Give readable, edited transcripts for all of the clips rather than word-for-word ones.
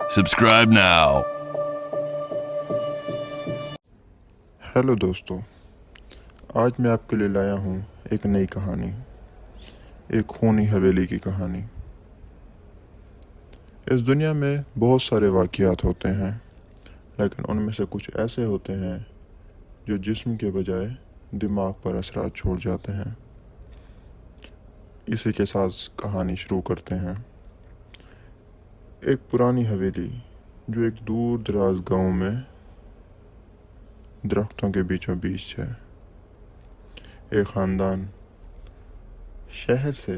Subscribe now. Hello दोस्तों, आज मैं आपके लिए लाया हूँ एक नई कहानी, एक खूनी हवेली की कहानी। इस दुनिया में बहुत सारे वाक़यात होते हैं, लेकिन उनमें से कुछ ऐसे होते हैं जो जिस्म के बजाय दिमाग पर असरात छोड़ जाते हैं। इसी के साथ कहानी शुरू करते हैं। एक पुरानी हवेली जो एक दूर दराज गांव में दरख्तों के बीचों बीच है। एक ख़ानदान शहर से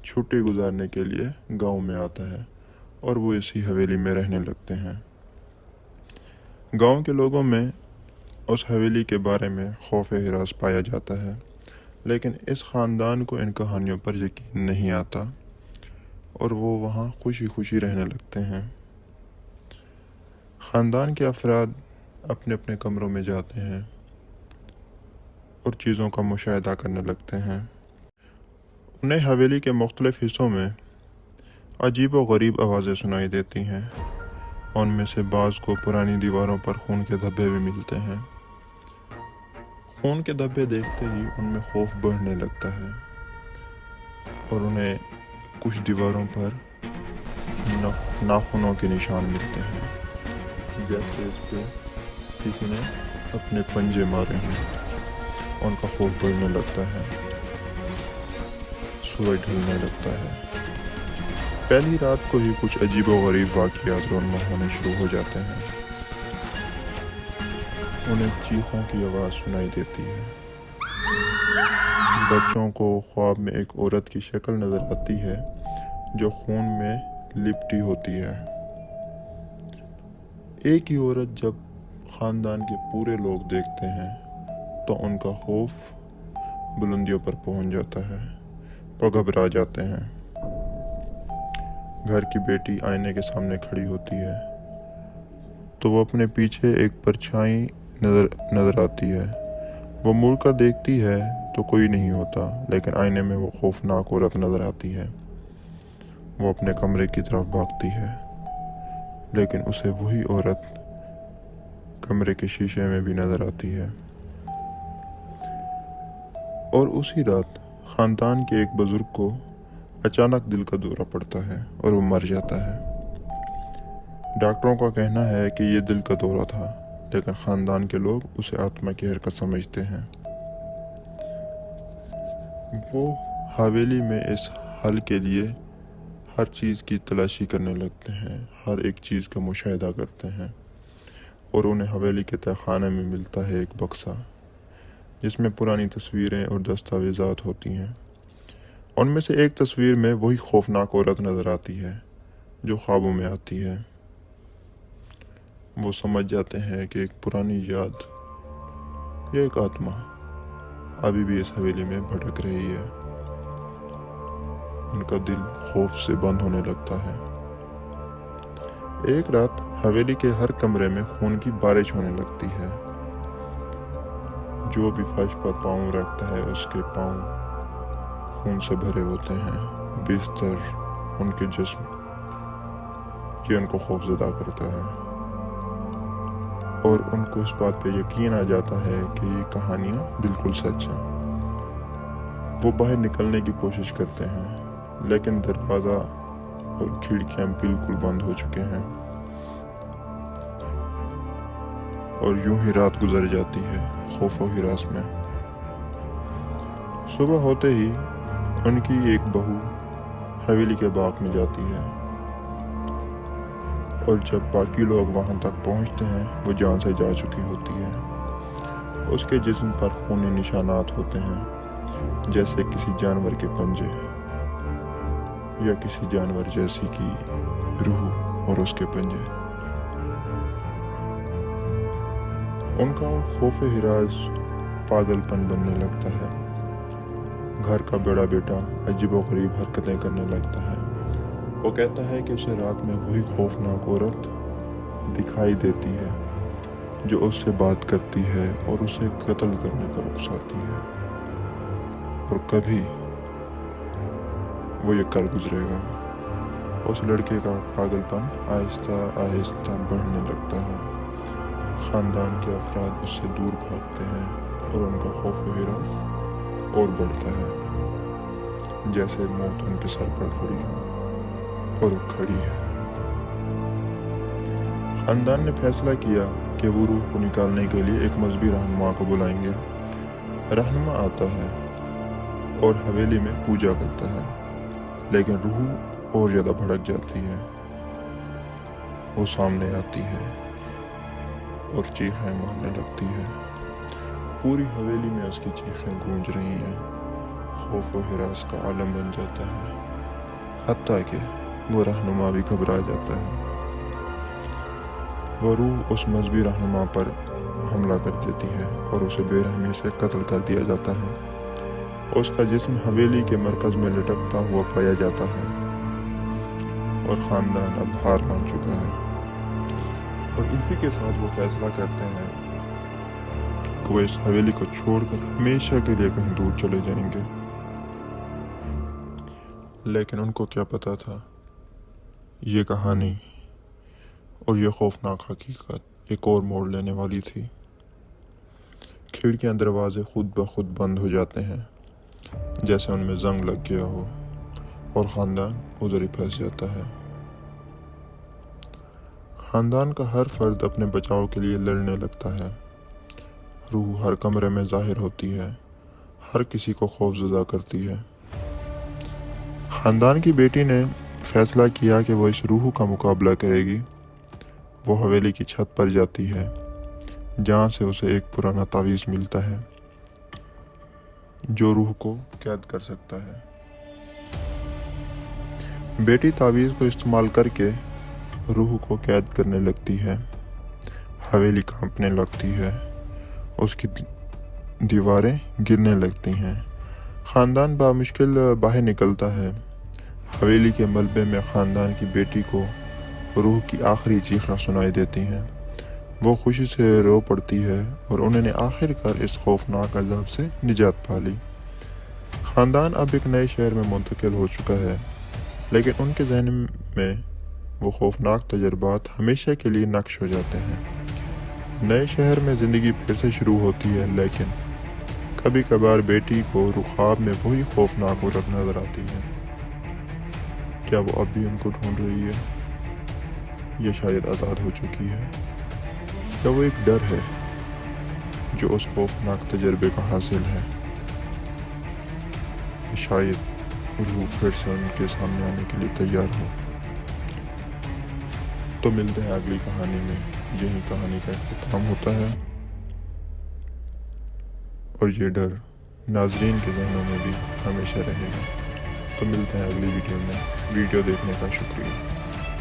छुट्टी गुजारने के लिए गांव में आता है और वो इसी हवेली में रहने लगते हैं। गांव के लोगों में उस हवेली के बारे में खौफ हिरास पाया जाता है, लेकिन इस ख़ानदान को इन कहानियों पर यकीन नहीं आता और वो वहाँ खुशी खुशी रहने लगते हैं। ख़ानदान के अफराद अपने अपने कमरों में जाते हैं और चीज़ों का मुशाहिदा करने लगते हैं। उन्हें हवेली के मुख्तलिफ़ हिस्सों में अजीब व गरीब आवाज़ें सुनाई देती हैं। उनमें से बाज़ को पुरानी दीवारों पर खून के धब्बे भी मिलते हैं। खून के धब्बे देखते ही उनमें खौफ बढ़ने लगता है और उन्हें कुछ दीवारों पर नाखूनों के निशान मिलते हैं, जैसे इस पे किसी ने अपने पंजे मारे हैं। उनका खौफ बढ़ने लगता है। सूरज ढलने लगता है। पहली रात को ही कुछ अजीब व गरीब वाक़यात रोनमा होने शुरू हो जाते हैं। उन्हें चीखों की आवाज़ सुनाई देती है। बच्चों को ख्वाब में एक औरत की शक्ल नज़र आती है जो खून में लिपटी होती है। एक ही औरत जब ख़ानदान के पूरे लोग देखते हैं तो उनका खौफ बुलंदियों पर पहुंच जाता है। वो घबरा जाते हैं। घर की बेटी आईने के सामने खड़ी होती है तो वो अपने पीछे एक परछाई नज़र आती है। वो मुड़ कर देखती है तो कोई नहीं होता, लेकिन आईने में वो खौफनाक औरत नज़र आती है। वो अपने कमरे की तरफ भागती है, लेकिन उसे वही औरत कमरे के शीशे में भी नज़र आती है। और उसी रात ख़ानदान के एक बुज़ुर्ग को अचानक दिल का दौरा पड़ता है और वो मर जाता है। डॉक्टरों का कहना है कि ये दिल का दौरा था, लेकिन ख़ानदान के लोग उसे आत्मा की हरकत समझते हैं। वो हवेली में इस हल के लिए हर चीज़ की तलाशी करने लगते हैं, हर एक चीज़ का मुशाहिदा करते हैं और उन्हें हवेली के तहखाने में मिलता है एक बक्सा जिसमें पुरानी तस्वीरें और दस्तावेज़ात होती हैं। उनमें से एक तस्वीर में वही खौफनाक औरत नज़र आती है जो ख्वाबों में आती है। वो समझ जाते हैं कि एक पुरानी याद या एक आत्मा अभी भी इस हवेली में भटक रही है। उनका दिल खौफ से बंद होने लगता है। एक रात हवेली के हर कमरे में खून की बारिश होने लगती है। जो भी फर्श पर पाँव रखता है उसके पाँव खून से भरे होते हैं। बिस्तर, उनके जिस्म, ये उनको खौफज़दा करता है और उनको इस बात पे यकीन आ जाता है कि ये कहानियाँ बिल्कुल सच हैं। वो बाहर निकलने की कोशिश करते हैं, लेकिन दरवाज़ा और खिड़कियाँ बिल्कुल बंद हो चुके हैं और यूं ही रात गुजर जाती है खौफ व हिरास में। सुबह होते ही उनकी एक बहू हवेली के बाग में जाती है और जब बाकी लोग वहां तक पहुंचते हैं वो जान से जा चुकी होती है। उसके जिस्म पर खूनी निशानात होते हैं, जैसे किसी जानवर के पंजे या किसी जानवर जैसी की रूह और उसके पंजे। उनका खौफ हिरास पागलपन बनने लगता है। घर का बड़ा बेटा अजीब व गरीब हरकतें करने लगता है। वो कहता है कि उसे रात में वही खौफनाक औरत दिखाई देती है जो उससे बात करती है और उसे कत्ल करने पर उकसाती है, और कभी वो ये कर गुजरेगा। उस लड़के का पागलपन आहिस्ता आहिस्ता बढ़ने लगता है। ख़ानदान के अफराद उससे दूर भागते हैं और उनका खौफ व हिरास और बढ़ता है, जैसे मौत उनके सर पर खड़ी हो। और वो खड़ी है। ख़ानदान ने फैसला किया कि वो रूह को निकालने के लिए एक मजहबी रहनुमा को बुलाएंगे। रहनुमा आता है और हवेली में पूजा करता है, लेकिन रूह और ज़्यादा भड़क जाती है। वो सामने आती है और चीखें मारने लगती है। पूरी हवेली में उसकी चीखें गूंज रही हैं। खौफ व हिरास का आलम बन जाता है, हत्ता कि वो रहनुमा भी घबरा जाता है। वो रूह उस मजहबी रहनुमा पर हमला कर देती है और उसे बेरहमी से कत्ल कर दिया जाता है। उसका जिस्म हवेली के मरकज में लटकता हुआ पाया जाता है और ख़ानदान अब हार मान चुका है। और इसी के साथ वो फैसला करते हैं कि वो इस हवेली को छोड़कर हमेशा के लिए कहीं दूर चले जाएंगे। लेकिन उनको क्या पता था, ये कहानी और ये खौफनाक हकीकत एक और मोड़ लेने वाली थी। खिड़कियां दरवाजे खुद ब खुद बंद हो जाते हैं, जैसे उनमें जंग लग गया हो, और ख़ानदान उधर ही फंस जाता है। ख़ानदान का हर फर्द अपने बचाव के लिए लड़ने लगता है। रूह हर कमरे में ज़ाहिर होती है, हर किसी को खौफज़दा करती है। ख़ानदान की बेटी ने फैसला किया कि वो इस रूह का मुकाबला करेगी। वो हवेली की छत पर जाती है, जहाँ से उसे एक पुराना तावीज़ मिलता है जो रूह को कैद कर सकता है। बेटी तावीज़ को इस्तेमाल करके रूह को कैद करने लगती है। हवेली कांपने लगती है, उसकी दीवारें गिरने लगती हैं। ख़ानदान बामुश्किल बाहर निकलता है। हवेली के मलबे में ख़ानदान की बेटी को रूह की आखिरी चीखें सुनाई देती हैं। वो खुशी से रो पड़ती है और उन्होंने आखिरकार इस खौफनाक अज़ाब से निजात पा ली। ख़ानदान अब एक नए शहर में मुंतकिल हो चुका है, लेकिन उनके जहन में वो खौफनाक तजर्बात हमेशा के लिए नक्श हो जाते हैं। नए शहर में ज़िंदगी फिर से शुरू होती है, लेकिन कभी कभार बेटी को ख्वाब में वही खौफनाक औरत नजर आती है। क्या वो अब भी उनको ढूंढ रही है, या शायद आज़ाद हो चुकी है? या वो एक डर है जो उस खौफनाक तजर्बे का हासिल है? शायद रूह फिर से उनके सामने आने के लिए तैयार हो। तो मिलते हैं अगली कहानी में। यही कहानी का इख्तिताम होता है और ये डर नाजरीन के ज़हनों में भी हमेशा रहेगा। तो मिलते हैं अगली वीडियो में। वीडियो देखने का शुक्रिया।